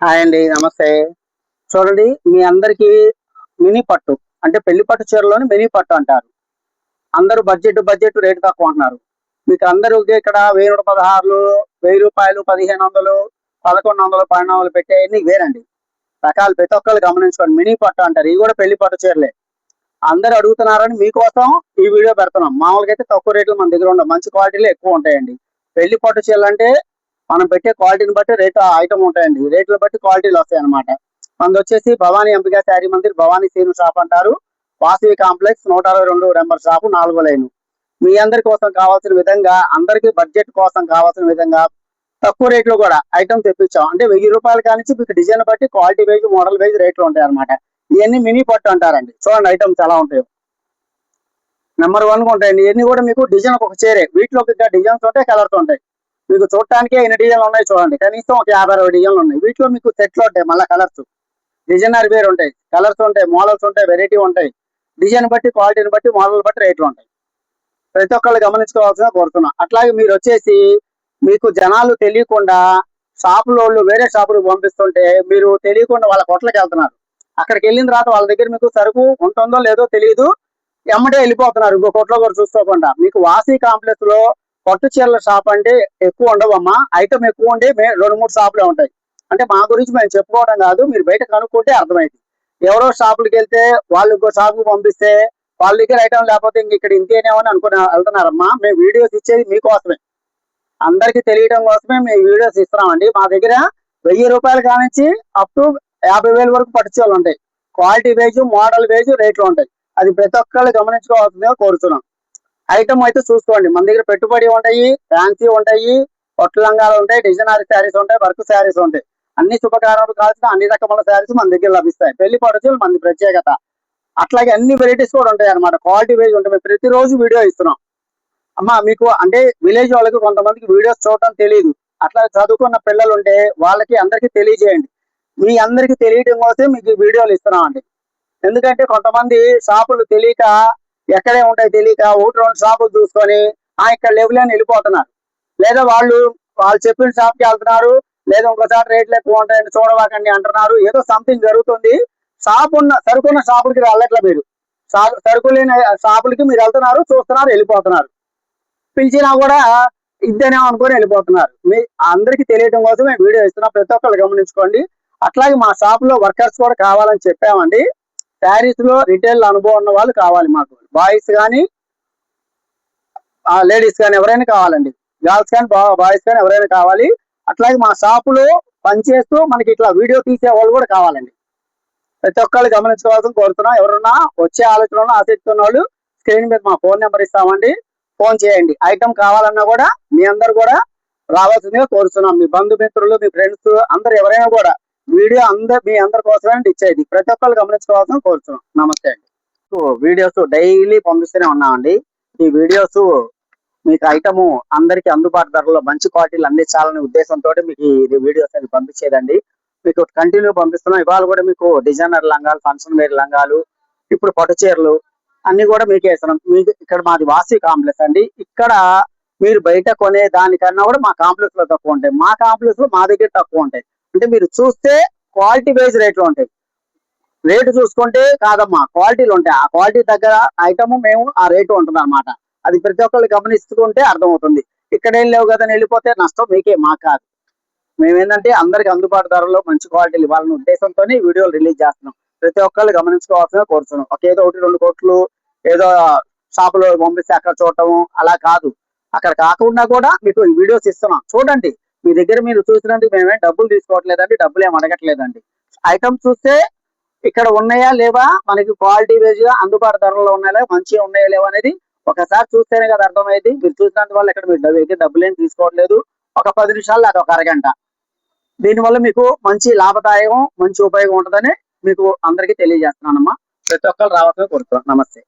Hi అండి, నమస్తే. చూడండి, మీ అందరికి మినీ పట్టు అంటే పెళ్లి పట్టు చీరలోని మినీ పట్టు అంటారు. అందరూ బడ్జెట్ బడ్జెట్ రేటు తక్కువ అంటున్నారు. మీకు అందరికి ఇక్కడ 1016 రూపాయలు, 1500, 1100, 1200 పెట్టేయన్ని వేరండి. రకాలు ప్రతి ఒక్కళ్ళు గమనించుకోండి. మినీ పట్టు అంటారు. ఇవి కూడా పెళ్లి పట్టు చీరలే. అందరూ అడుగుతున్నారని మీకోసం ఈ వీడియో పెడుతున్నాం. మామూలుగా అయితే తక్కువ రేట్లు మన దగ్గర ఉండవు, మంచి క్వాలిటీలో ఎక్కువ ఉంటాయండి. పెళ్లి పట్టు చీరలు అంటే మనం పెట్టే క్వాలిటీని బట్టి రేట్ ఐటమ్ ఉంటాయండి. రేట్ల బట్టి క్వాలిటీలు వస్తాయి అనమాట. మనది వచ్చేసి భవానీ ఎంపిక శారీ మందిర్, భవానీ సీను షాప్ అంటారు. వాసవి కాంప్లెక్స్ 162 నెంబర్ షాపు, 4వ లైన్. మీ అందరి కోసం కావాల్సిన విధంగా, అందరికి బడ్జెట్ కోసం కావాల్సిన విధంగా తక్కువ రేట్లో కూడా ఐటమ్ తెప్పించాం. అంటే 1000 రూపాయల కానించి మీకు డిజైన్ బట్టి క్వాలిటీ వైజ్, మోడల్ వైజ్ రేట్లు ఉంటాయి అనమాట. ఇవన్నీ మినీ పట్టు అంటారండి. చూడండి ఐటమ్స్ ఎలా ఉంటాయో. నెంబర్ 1 ఉంటాయండి. ఇవన్నీ కూడా మీకు డిజైన్ ఒక చీరే. వీటిలో డిజైన్స్ ఉంటాయి, కలర్స్ ఉంటాయి. మీకు చూడటానికి ఎన్ని డిజైన్లు ఉన్నాయి చూడండి. కనీసం ఒక 50-60 డిజైన్లు ఉన్నాయి. వీటిలో మీకు సెట్లు ఉంటాయి, మళ్ళీ కలర్స్ డిజైనర్ వేరు ఉంటాయి, కలర్స్ ఉంటాయి, మోడల్స్ ఉంటాయి, వెరైటీ ఉంటాయి. డిజైన్ బట్టి, క్వాలిటీని బట్టి, మోడల్ బట్టి రేట్లు ఉంటాయి. ప్రతి ఒక్కళ్ళు గమనించుకోవాల్సిన కోరుతున్నా. అట్లాగే మీరు వచ్చేసి మీకు జనాలు తెలియకుండా షాపులోళ్ళు వేరే షాపులకు పంపిస్తుంటే మీరు తెలియకుండా వాళ్ళ కొట్లకి వెళ్తున్నారు. అక్కడికి వెళ్ళిన తర్వాత వాళ్ళ దగ్గర మీకు సరుకు ఉంటుందో లేదో తెలియదు, ఎమ్మటే వెళ్ళిపోతున్నారు ఇంకో కొట్లో కూడా చూసుకోకుండా. మీకు వాసీ కాంప్లెక్స్ లో పట్టు చీరల షాప్ అంటే ఎక్కువ ఉండవమ్మా. ఐటమ్ ఎక్కువ ఉండి 2-3 షాపులే ఉంటాయి. అంటే మా గురించి మేము చెప్పుకోవడం కాదు, మీరు బయట కనుక్కుంటే అర్థమైంది. ఎవరో షాపులకు వెళ్తే వాళ్ళు ఇంకో షాపుకు పంపిస్తే వాళ్ళ దగ్గర ఐటమ్ లేకపోతే ఇంక ఇక్కడ ఇంతేనేమో అని అనుకుని వెళ్తున్నారమ్మా. మేము వీడియోస్ ఇచ్చేది మీకోసమే, అందరికి తెలియడం కోసమే మేము వీడియోస్ ఇస్తున్నామండి. మా దగ్గర 1000 రూపాయల కానించి అప్ టు 50,000 వరకు పట్టు చీరలు ఉంటాయి. క్వాలిటీ వైజ్, మోడల్ వైజ్ రేట్లు ఉంటాయి. అది ప్రతి ఒక్కళ్ళు గమనించుకోవాల్సిందిగా కోరుతున్నాం. ఐటమ్ అయితే చూసుకోండి, మన దగ్గర పెట్టుబడి ఉంటాయి, ఫ్యాన్సీ ఉంటాయి, పట్టు లంగాలు ఉంటాయి, డిజైనర్ శారీస్ ఉంటాయి, వర్క్ శారీస్ ఉంటాయి. అన్ని శుభకార్యాలు కావాల్సిన అన్ని రకముల శారీస్ మన దగ్గర లభిస్తాయి. పెళ్లి పట్టుచీరలు మన ప్రత్యేకత. అట్లాగే అన్ని వెరైటీస్ కూడా ఉంటాయి అనమాట. క్వాలిటీ వైజ్ ఉంటాయి. మేము ప్రతిరోజు వీడియో ఇస్తున్నాం. అమ్మా మీకు అంటే విలేజ్ వాళ్ళకి కొంతమందికి వీడియోస్ చూడటం తెలియదు. అట్లా చదువుకున్న పిల్లలు ఉంటే వాళ్ళకి అందరికీ తెలియజేయండి. మీ అందరికీ తెలియడం కోసం మీకు వీడియోలు ఇస్తున్నామండి. ఎందుకంటే కొంతమంది షాపులు తెలియక, ఎక్కడే ఉంటాయి తెలియక 1-2 షాపులు చూసుకొని ఇక్కడ లెవెల్ అని వెళ్ళిపోతున్నారు. లేదా వాళ్ళు చెప్పిన షాప్కి వెళ్తున్నారు, లేదా ఇంకోసారి రేట్లు ఎక్కువ ఉంటాయని చూడవాకండి అంటున్నారు. ఏదో సంథింగ్ జరుగుతుంది. సరుకున్న షాపులకి వెళ్ళట్లే మీరు. సరుకు లేని షాపులకి మీరు వెళ్తున్నారు, చూస్తున్నారు, వెళ్ళిపోతున్నారు. పిలిచినా కూడా ఇద్దనే అనుకొని వెళ్ళిపోతున్నారు. మీ అందరికీ తెలియడం కోసం మేము వీడియో ఇస్తున్నాం. ప్రతి ఒక్కళ్ళు గమనించుకోండి. అట్లాగే మా షాప్ లో వర్కర్స్ కూడా కావాలని చెప్పామండి. శారీస్ లో రిటైల్ అనుభవం ఉన్న వాళ్ళు కావాలి మాకు. బాయ్స్ కానీ లేడీస్ కానీ ఎవరైనా కావాలండి. గర్ల్స్ కానీ బాయ్స్ కానీ ఎవరైనా కావాలి. అట్లాగే మా షాపులో పనిచేస్తూ మనకి ఇట్లా వీడియో తీసే వాళ్ళు కూడా కావాలండి. ప్రతి ఒక్కళ్ళు గమనించుకోవాల్సిన కోరుతున్నాం. ఎవరన్నా వచ్చే ఆలోచనలో ఆసక్తి ఉన్న వాళ్ళు స్క్రీన్ మీద మా ఫోన్ నెంబర్ ఇస్తామండి, ఫోన్ చేయండి. ఐటమ్ కావాలన్నా కూడా మీ అందరు కూడా రావాల్సిందిగా కోరుతున్నాం. మీ బంధుమిత్రులు, మీ ఫ్రెండ్స్ అందరు ఎవరైనా కూడా వీడియో మీ అందరి కోసమే ఇచ్చేది. ప్రతి ఒక్కళ్ళు గమనించుకోవాల్సిన కోరుతున్నాం. నమస్తే అండి. వీడియోస్ డైలీ పంపిస్తూనే ఉన్నామండి. ఈ వీడియోస్ మీకు ఐటము అందరికి అందుబాటు ధరలో మంచి క్వాలిటీలు అందించాలనే ఉద్దేశంతో మీకు ఈ వీడియోస్ అని పంపించేదండి. మీకు కంటిన్యూ పంపిస్తున్నాం. ఇవాళ కూడా మీకు డిజైనర్ లంగాలు, ఫంక్షన్ వేర్ లంగాలు, ఇప్పుడు పట్టు చీరలు అన్ని కూడా మీకే ఇస్తున్నాం. మీకు ఇక్కడ మాది వాసవి కాంప్లెక్స్ అండి. ఇక్కడ మీరు బయట కొనే దానికన్నా కూడా మా కాంప్లెక్స్ లో తక్కువ ఉంటాయి. మా కాంప్లెక్స్ లో మా దగ్గర తక్కువ ఉంటాయి. అంటే మీరు చూస్తే క్వాలిటీ వైజ్ రేట్లు ఉంటాయి. రేటు చూసుకుంటే కాదమ్మా, క్వాలిటీలు ఉంటాయి. ఆ క్వాలిటీ దగ్గర ఐటమ్ మేము ఆ రేటు ఉంటుంది అనమాట. అది ప్రతి ఒక్కళ్ళు గమనిస్తుంటే అర్థమవుతుంది. ఇక్కడేం లేవు కదా వెళ్ళిపోతే నష్టం మీకే, మాకు కాదు. మేమేంటంటే అందరికి అందుబాటు ధరలో మంచి క్వాలిటీలు ఇవ్వాలనే ఉద్దేశంతో వీడియోలు రిలీజ్ చేస్తున్నాం. ప్రతి ఒక్కళ్ళు గమనించుకోవాల్సిన కోరుతున్నాం. ఏదో 1-2 కోట్లు ఏదో షాపులో పంపిస్తే అక్కడ చూడటం అలా కాదు. అక్కడ కాకుండా కూడా మీకు వీడియోస్ ఇస్తున్నాం, చూడండి. మీ దగ్గర మీరు చూసినందుకు మేమేం డబ్బులు తీసుకోవట్లేదండి, డబ్బులు ఏం అడగట్లేదండి. ఐటమ్ చూస్తే ఇక్కడ ఉన్నాయా లేవా, మనకి క్వాలిటీ వైజ్ గా అందుబాటు ధరలో ఉన్నాయా, మంచిగా ఉన్నాయా లేవా అనేది ఒకసారి చూస్తేనే కదా అర్థమైంది. మీరు చూసినందు వల్ల ఇక్కడ మీరు డబ్బులు ఏం తీసుకోవట్లేదు. ఒక 10 నిమిషాలు లేదా ఒక అరగంట, దీనివల్ల మీకు మంచి లాభదాయకం, మంచి ఉపయోగం ఉంటుందని మీకు అందరికీ తెలియజేస్తున్నానమ్మా. ప్రతి ఒక్కరు రావాలని కోరుతున్నాను. నమస్తే.